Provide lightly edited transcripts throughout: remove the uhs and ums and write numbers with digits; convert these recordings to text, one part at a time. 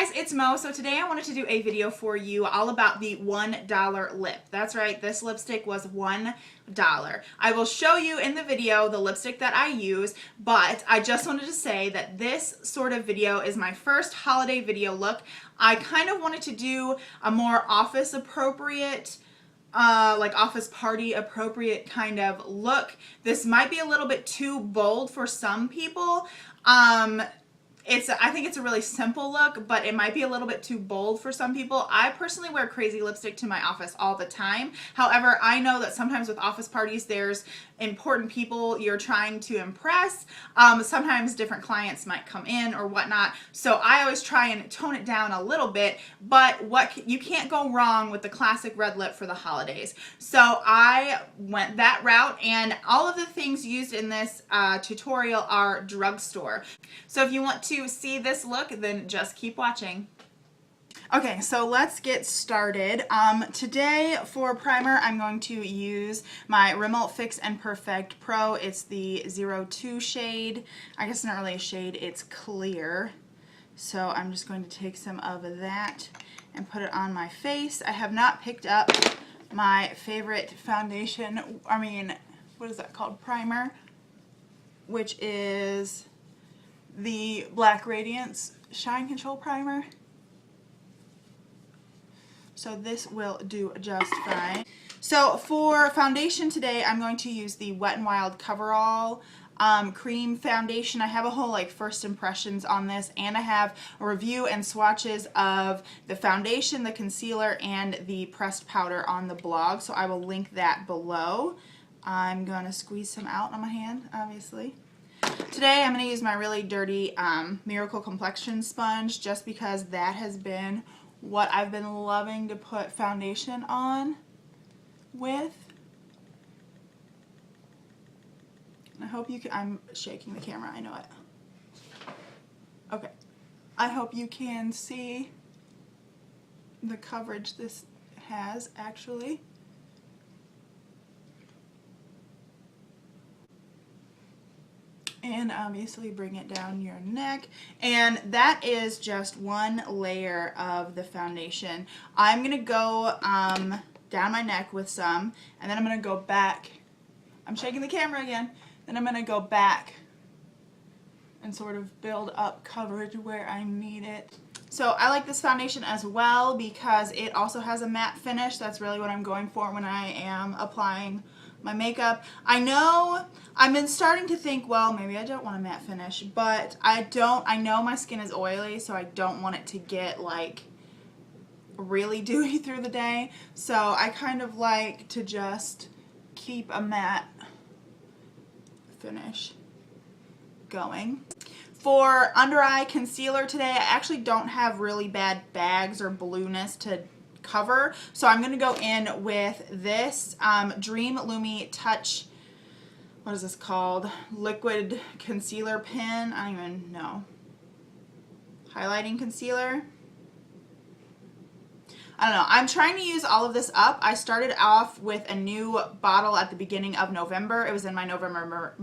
Hey guys, it's Mo. So today I wanted to do a video for you all about the $1 lip. That's right, this lipstick was $1. I will show you in the video the lipstick that I use, but I just wanted to say that this sort of video is my first holiday video look. I kind of wanted to do a more office appropriate like office party appropriate kind of look. This might be a little bit too bold for some people. I think it's a really simple look, but it might be a little bit too bold for some people. I personally wear crazy lipstick to my office all the time. However, I know that sometimes with office parties, there's important people you're trying to impress. Sometimes different clients might come in or whatnot. So I always try and tone it down a little bit, but you can't go wrong with the classic red lip for the holidays. So I went that route, and all of the things used in this tutorial are drugstore. So if you want to see this look, then just keep watching. Okay, so let's get started. Today for primer, I'm going to use my Rimmel Fix and Perfect Pro. It's the 02 shade. I guess it's not really a shade, it's clear. So I'm just going to take some of that and put it on my face. I have not picked up my favorite foundation, what is that called? Primer, which is the Black Radiance Shine Control Primer. So this will do just fine. So for foundation today, I'm going to use the Wet n Wild Coverall cream foundation. I have a whole first impressions on this, and I have a review and swatches of the foundation, the concealer, and the pressed powder on the blog. So I will link that below. I'm going to squeeze some out on my hand, obviously. Today I'm going to use my really dirty Miracle Complexion sponge, just because that has been what I've been loving to put foundation on with. I hope you can, I'm shaking the camera, I know it. Okay. I hope you can see the coverage this has actually. And obviously bring it down your neck, and that is just one layer of the foundation. I'm gonna go down my neck with some, and then I'm gonna go back. I'm shaking the camera again. Then I'm gonna go back and sort of build up coverage where I need it. So I like this foundation as well because it also has a matte finish. That's really what I'm going for when I am applying my makeup. I know I've been starting to think, well, maybe I don't want a matte finish, but I know my skin is oily, so I don't want it to get really dewy through the day. So I kind of like to just keep a matte finish going. For under eye concealer today, I actually don't have really bad bags or blueness to cover, so I'm going to go in with this Dream Lumi Touch, what is this called? Liquid Concealer Pen. I don't even know. Highlighting concealer. I don't know. I'm trying to use all of this up. I started off with a new bottle at the beginning of November. It was in my November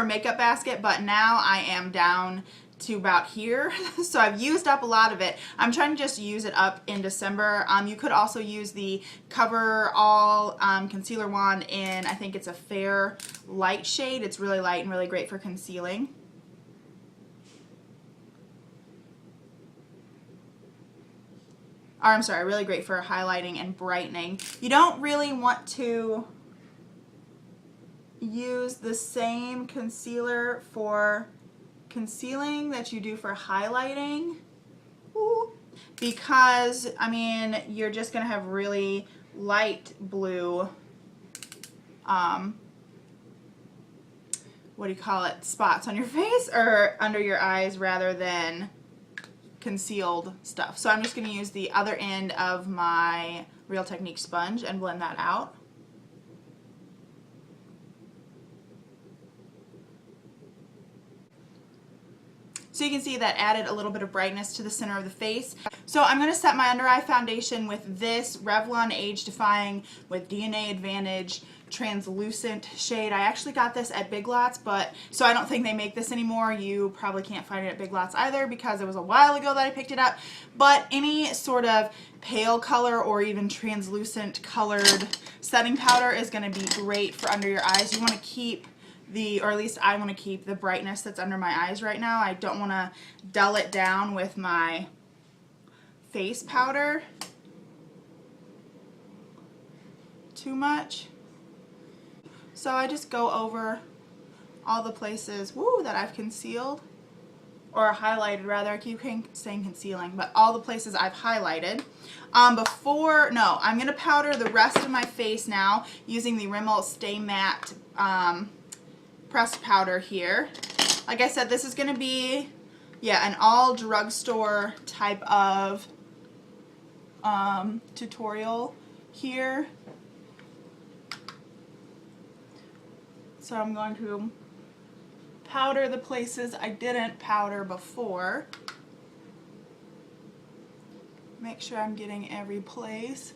makeup basket, but now I am down to about here. So I've used up a lot of it. I'm trying to just use it up in December. You could also use the Cover All concealer wand in, I think it's a fair light shade. It's really light and really great for concealing. Or I'm sorry, really great for highlighting and brightening. You don't really want to use the same concealer for concealing that you do for highlighting. Ooh. Because, you're just going to have really light blue, spots on your face or under your eyes rather than concealed stuff. So I'm just going to use the other end of my Real Technique sponge and blend that out. So you can see that added a little bit of brightness to the center of the face. So I'm going to set my under eye foundation with this Revlon Age Defying with DNA Advantage translucent shade. I actually got this at Big Lots, but so I don't think they make this anymore. You probably can't find it at Big Lots either because it was a while ago that I picked it up. But any sort of pale color or even translucent colored setting powder is going to be great for under your eyes. You want to keep or at least I want to keep the brightness that's under my eyes right now. I don't want to dull it down with my face powder too much. So I just go over all the places, that I've concealed, or highlighted rather. I keep saying concealing, but all the places I've highlighted. I'm going to powder the rest of my face now using the Rimmel Stay Matte pressed powder here. Like I said, this is going to be, an all drugstore type of tutorial here. So I'm going to powder the places I didn't powder before. Make sure I'm getting every place.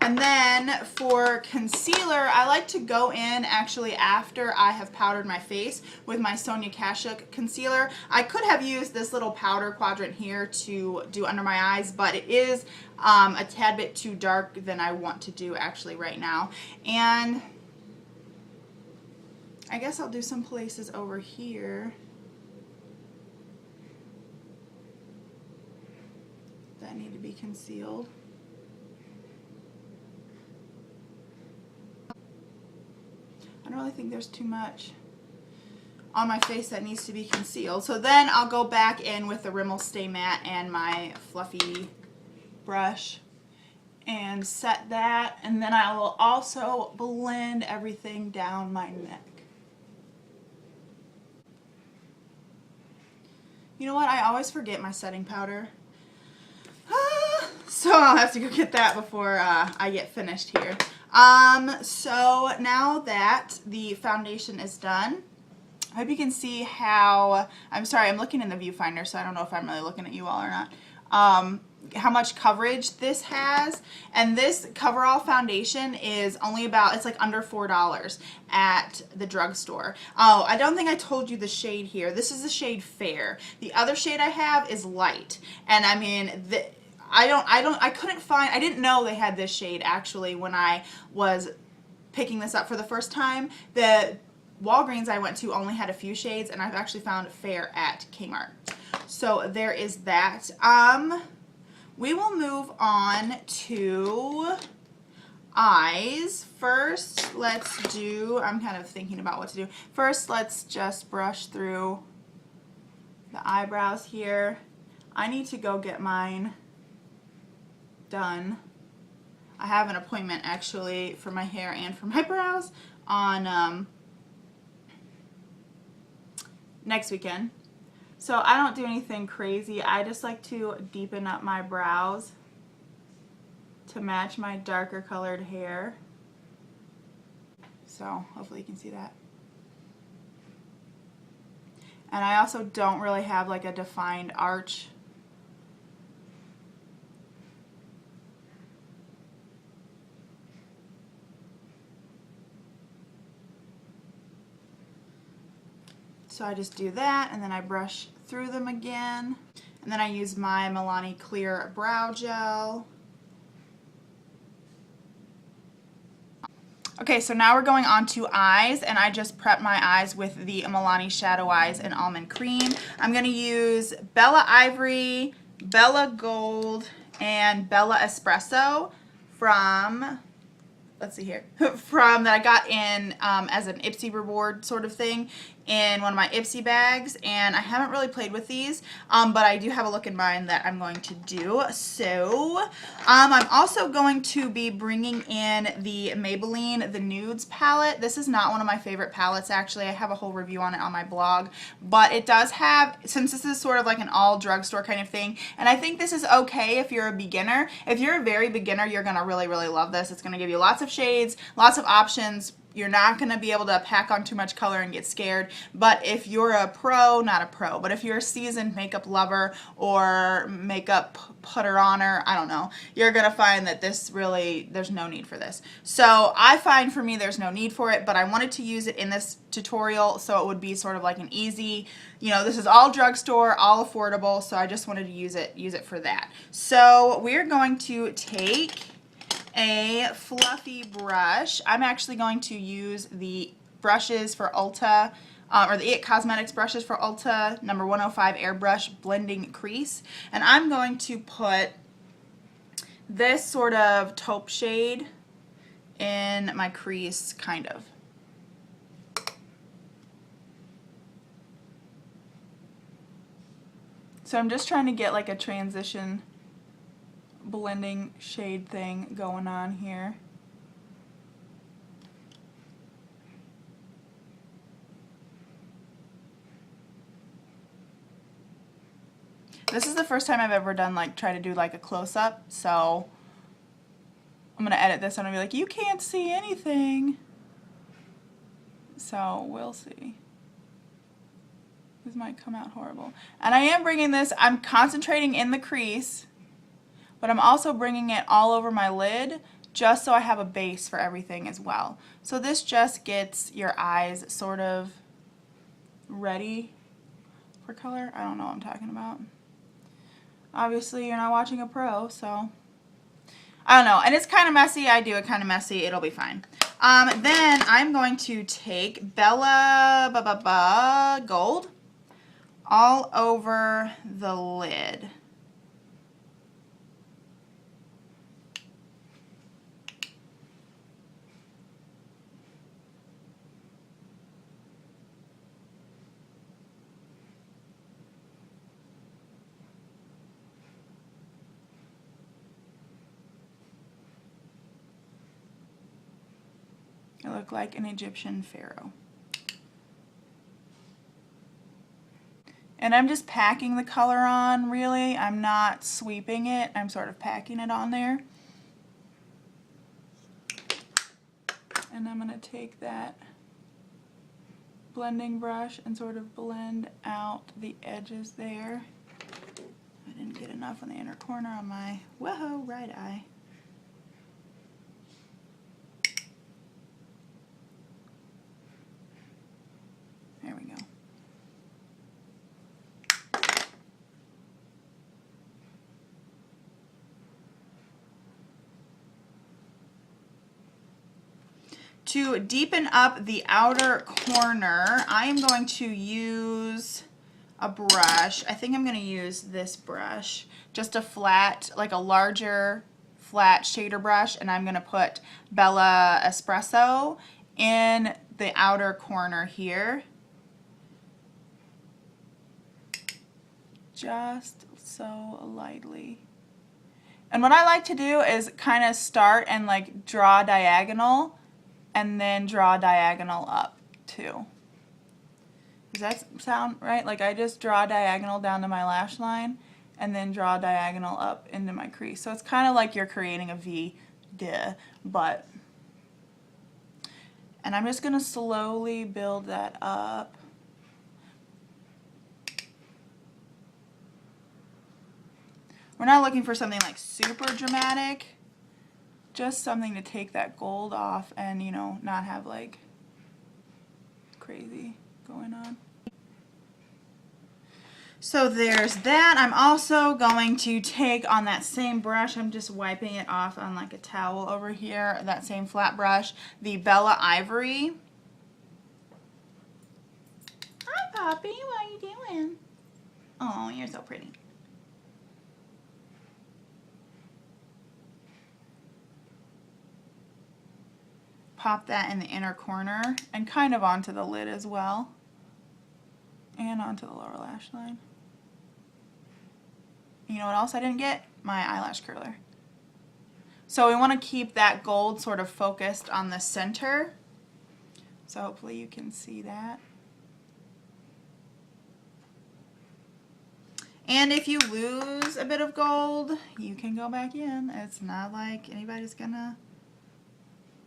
And then for concealer, I like to go in actually after I have powdered my face with my Sonia Kashuk concealer. I could have used this little powder quadrant here to do under my eyes, but it is a tad bit too dark than I want to do actually right now. And I guess I'll do some places over here that need to be concealed. I don't really think there's too much on my face that needs to be concealed. So then I'll go back in with the Rimmel Stay Matte and my fluffy brush and set that. And then I will also blend everything down my neck. You know what? I always forget my setting powder. So I'll have to go get that before I get finished here. So now that the foundation is done, I hope you can see how, I'm sorry, I'm looking in the viewfinder, so I don't know if I'm really looking at you all or not, how much coverage this has. And this coverall foundation is only about, it's like under $4 at the drugstore. Oh, I don't think I told you the shade here. This is the shade Fair. The other shade I have is Light. And I mean, I didn't know they had this shade actually when I was picking this up for the first time. The Walgreens I went to only had a few shades, and I've actually found Fair at Kmart. So there is that. We will move on to eyes. First, I'm kind of thinking about what to do. First, let's just brush through the eyebrows here. I need to go get mine done. I have an appointment actually for my hair and for my brows on next weekend. So I don't do anything crazy. I just like to deepen up my brows to match my darker colored hair. So hopefully you can see that. And I also don't really have like a defined arch. So I just do that, and then I brush through them again. And then I use my Milani Clear Brow Gel. Okay, so now we're going on to eyes, and I just prepped my eyes with the Milani Shadow Eyes in Almond Cream. I'm going to use Bella Ivory, Bella Gold, and Bella Espresso from, let's see here, from that I got in as an Ipsy reward sort of thing in one of my Ipsy bags, and I haven't really played with these, but I do have a look in mind that I'm going to do. So I'm also going to be bringing in the Maybelline The Nudes palette. This is not one of my favorite palettes actually. I have a whole review on it on my blog, but it does have, since this is sort of like an all drugstore kind of thing, and I think this is okay if you're a beginner. If you're a very beginner, you're gonna really love this. It's gonna give you lots of shades, lots of options, You're not going to be able to pack on too much color and get scared. But if you're a pro, not a pro, but if you're a seasoned makeup lover or makeup putter oner, I don't know, you're going to find that this really, there's no need for this. So I find for me there's no need for it, but I wanted to use it in this tutorial so it would be sort of like an easy, you know, this is all drugstore, all affordable, so I just wanted to use it for that. So we're going to take a fluffy brush. I'm actually going to use the brushes for Ulta, or the It Cosmetics brushes for Ulta, number 105 Airbrush Blending Crease. And I'm going to put this sort of taupe shade in my crease, kind of. So I'm just trying to get like a transition blending shade thing going on here. This is the first time I've ever done like try to do like a close-up, so I'm gonna edit this and I'll be like, you can't see anything. So we'll see. This might come out horrible. And I am bringing this, I'm concentrating in the crease, but I'm also bringing it all over my lid just so I have a base for everything as well. So this just gets your eyes sort of ready for color. I don't know what I'm talking about. Obviously you're not watching a pro, so I don't know. And it's kind of messy. I do it kind of messy. It'll be fine. Then I'm going to take Bella Gold all over the lid. I look like an Egyptian pharaoh. And I'm just packing the color on, really. I'm not sweeping it. I'm sort of packing it on there. And I'm going to take that blending brush and sort of blend out the edges there. I didn't get enough on the inner corner on my, whoa, right eye. There we go. To deepen up the outer corner, I am going to use a brush. I think I'm going to use this brush, just a flat, like a larger flat shader brush, and I'm going to put Bella Espresso in the outer corner here. Just so lightly. And what I like to do is kind of start and like draw diagonal and then draw diagonal up too. Does that sound right? Like I just draw diagonal down to my lash line and then draw diagonal up into my crease. So it's kind of like you're creating a V, but, and I'm just gonna slowly build that up. We're not looking for something like super dramatic, just something to take that gold off and, you know, not have like crazy going on. So there's that. I'm also going to take on that same brush, I'm just wiping it off on like a towel over here, that same flat brush, the Bella Ivory. Hi Poppy, what are you doing? Oh, you're so pretty. Pop that in the inner corner and kind of onto the lid as well, and onto the lower lash line. You know what else I didn't get? My eyelash curler. So we want to keep that gold sort of focused on the center. So hopefully you can see that. And if you lose a bit of gold, you can go back in. It's not like anybody's gonna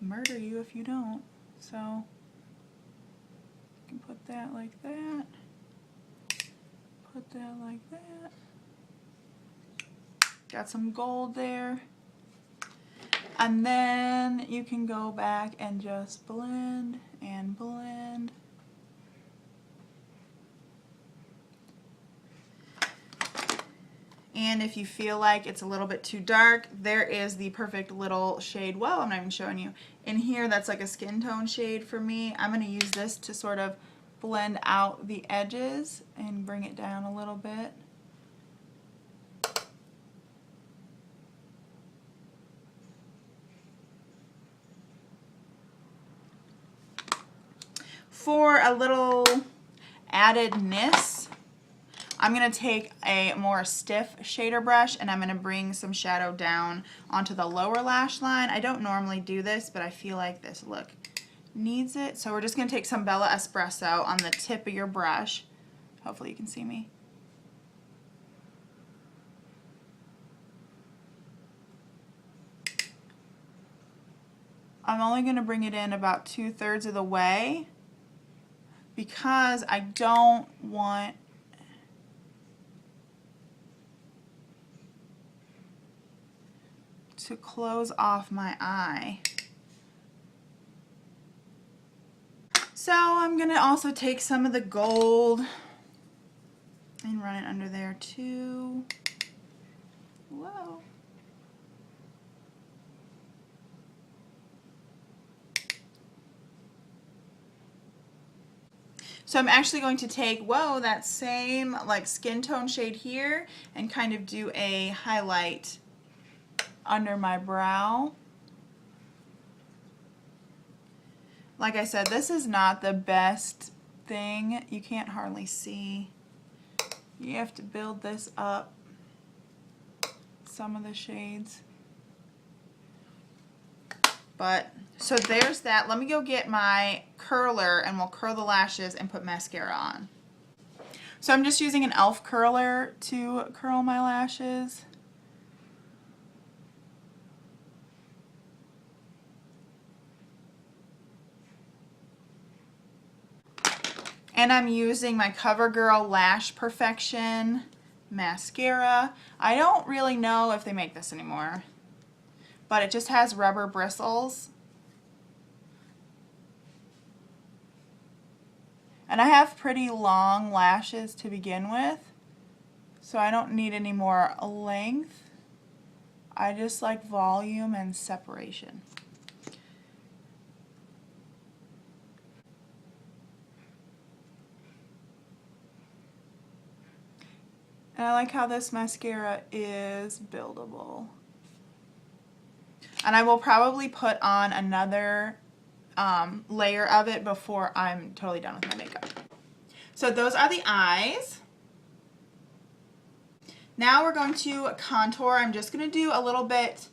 murder you if you don't. So you can put that like that, put that like that. Got some gold there. And then you can go back and just blend and blend. And if you feel like it's a little bit too dark, there is the perfect little shade. Well, I'm not even showing you. In here, that's like a skin tone shade for me. I'm going to use this to sort of blend out the edges and bring it down a little bit. For a little addedness, I'm going to take a more stiff shader brush and I'm going to bring some shadow down onto the lower lash line. I don't normally do this, but I feel like this look needs it. So we're just going to take some Bella Espresso on the tip of your brush. Hopefully you can see me. I'm only going to bring it in about 2/3 of the way because I don't want to close off my eye. So I'm going to also take some of the gold and run it under there too. Whoa. So I'm actually going to take, whoa, that same like skin tone shade here and kind of do a highlight under my brow. Like I said, this is not the best thing. You can't hardly see. You have to build this up, some of the shades. But, so there's that. Let me go get my curler and we'll curl the lashes and put mascara on. So I'm just using an e.l.f. curler to curl my lashes. And I'm using my CoverGirl Lash Perfection mascara. I don't really know if they make this anymore, but it just has rubber bristles. And I have pretty long lashes to begin with, so I don't need any more length. I just like volume and separation. And I like how this mascara is buildable. And I will probably put on another layer of it before I'm totally done with my makeup. So those are the eyes. Now we're going to contour. I'm just going to do a little bit,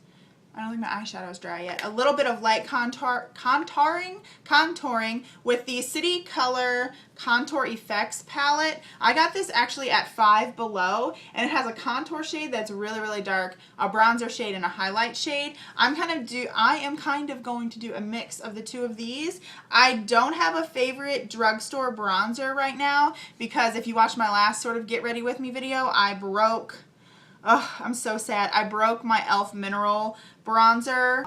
I don't think my eyeshadow is dry yet, a little bit of light contouring with the City Color Contour Effects palette. I got this actually at Five Below, and it has a contour shade that's really, really dark, a bronzer shade, and a highlight shade. I am kind of going to do a mix of the two of these. I don't have a favorite drugstore bronzer right now because if you watch my last sort of Get Ready With Me video, I broke, I'm so sad. I broke my e.l.f. Mineral bronzer,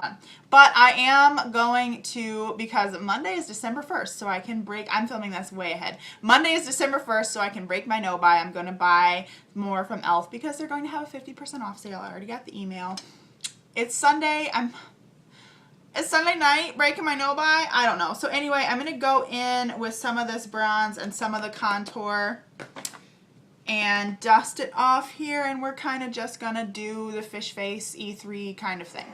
but I am going to, because Monday is December 1st, so I can break, I'm filming this way ahead. Monday is December 1st, so I can break my no buy. I'm going to buy more from e.l.f. because they're going to have a 50% off sale. I already got the email. It's Sunday. It's Sunday night, breaking my no buy. I don't know. So anyway, I'm going to go in with some of this bronze and some of the contour and dust it off here, and we're kind of just gonna do the fish face E3 kind of thing.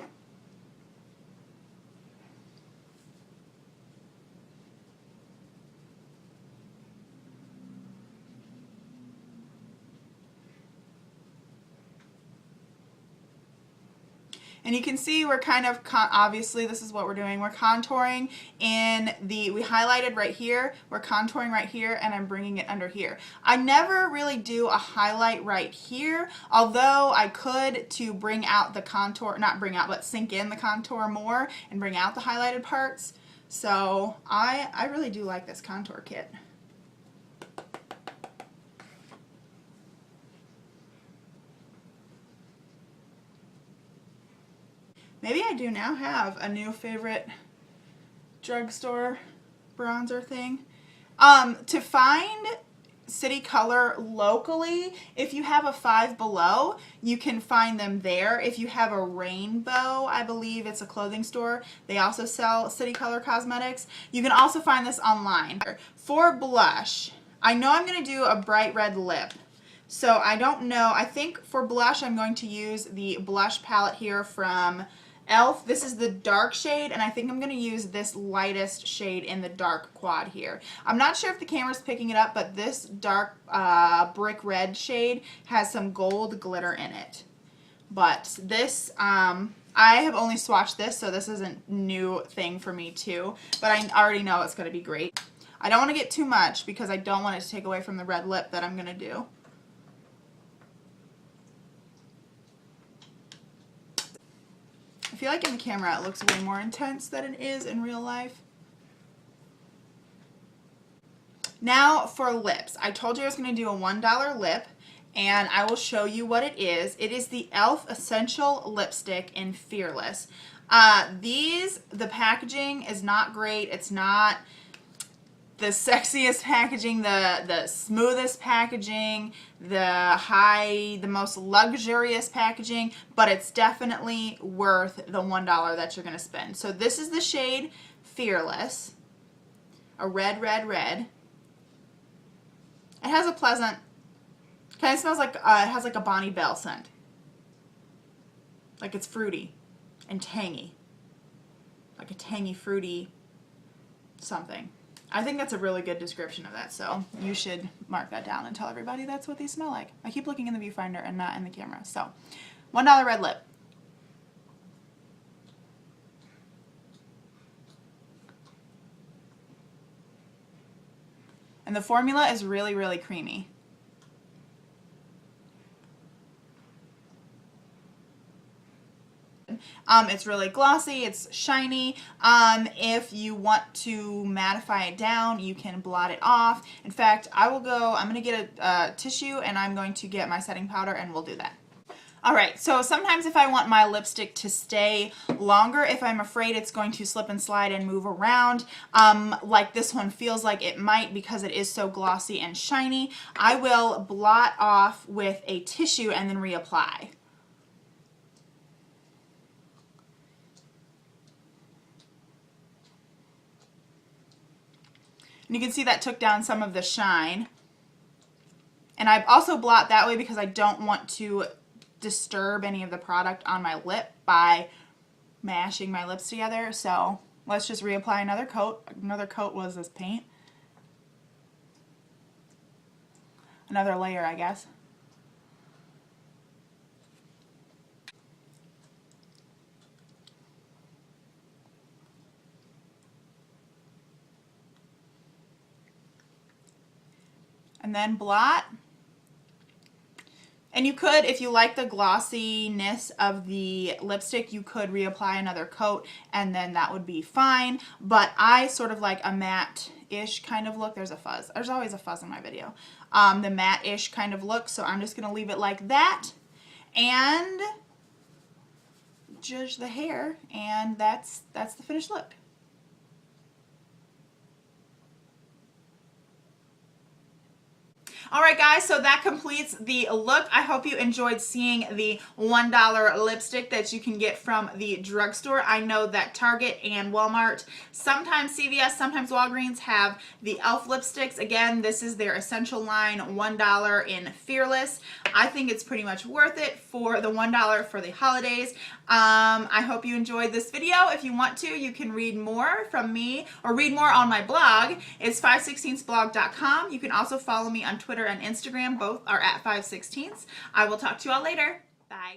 And you can see we're kind of, obviously this is what we're doing. We're contouring in the, we highlighted right here, we're contouring right here, and I'm bringing it under here. I never really do a highlight right here, although I could to bring out the contour, not bring out, but sink in the contour more and bring out the highlighted parts. So I really do like this contour kit. Maybe I do now have a new favorite drugstore bronzer thing. To find City Color locally, if you have a Five Below, you can find them there. If you have a Rainbow, I believe it's a clothing store, they also sell City Color cosmetics. You can also find this online. For blush, I know I'm going to do a bright red lip. So I don't know. I think for blush, I'm going to use the blush palette here from e.l.f. This is the dark shade, and I think I'm going to use this lightest shade in the dark quad here. I'm not sure if the camera's picking it up, but this dark brick red shade has some gold glitter in it. But this, I have only swatched this, so this is a new thing for me too. But I already know it's going to be great. I don't want to get too much because I don't want it to take away from the red lip that I'm going to do. I feel like in the camera it looks way more intense than it is in real life. Now for lips. I told you I was going to do a $1 lip, and I will show you what it is. It is the e.l.f. Essential Lipstick in Fearless. The packaging is not great. It's not the sexiest packaging, the smoothest packaging, the most luxurious packaging, but it's definitely worth the $1 that you're going to spend. So this is the shade Fearless, a red, red, red. It has a pleasant, kind of smells like, it has like a Bonnie Bell scent. Like it's fruity and tangy. Like a tangy, fruity something. I think that's a really good description of that, so you should mark that down and tell everybody that's what they smell like. I keep looking in the viewfinder and not in the camera. So, $1 red lip. And the formula is really, really creamy. It's really glossy, it's shiny. If you want to mattify it down, you can blot it off. In fact, I'm going to get a tissue and I'm going to get my setting powder and we'll do that. Alright, so sometimes if I want my lipstick to stay longer, if I'm afraid it's going to slip and slide and move around, like this one feels like it might because it is so glossy and shiny, I will blot off with a tissue and then reapply. And you can see that took down some of the shine. And I also blot that way because I don't want to disturb any of the product on my lip by mashing my lips together. So let's just reapply another coat. Another coat was this paint. Another layer, I guess. And then blot. And you could, if you like the glossiness of the lipstick, you could reapply another coat and then that would be fine. But I sort of like a matte-ish kind of look. There's a fuzz. There's always a fuzz in my video. The matte-ish kind of look. So I'm just going to leave it like that and judge the hair. And that's the finished look. Alright guys, so that completes the look. I hope you enjoyed seeing the $1 lipstick that you can get from the drugstore. I know that Target and Walmart, sometimes CVS, sometimes Walgreens have the e.l.f. lipsticks. Again, this is their essential line, $1 in Fearless. I think it's pretty much worth it for the $1 for the holidays. I hope you enjoyed this video. If you want to, you can read more from me or read more on my blog. It's 516thblog.com. You can also follow me on Twitter and Instagram. Both are at 516ths. I will talk to you all later. Bye.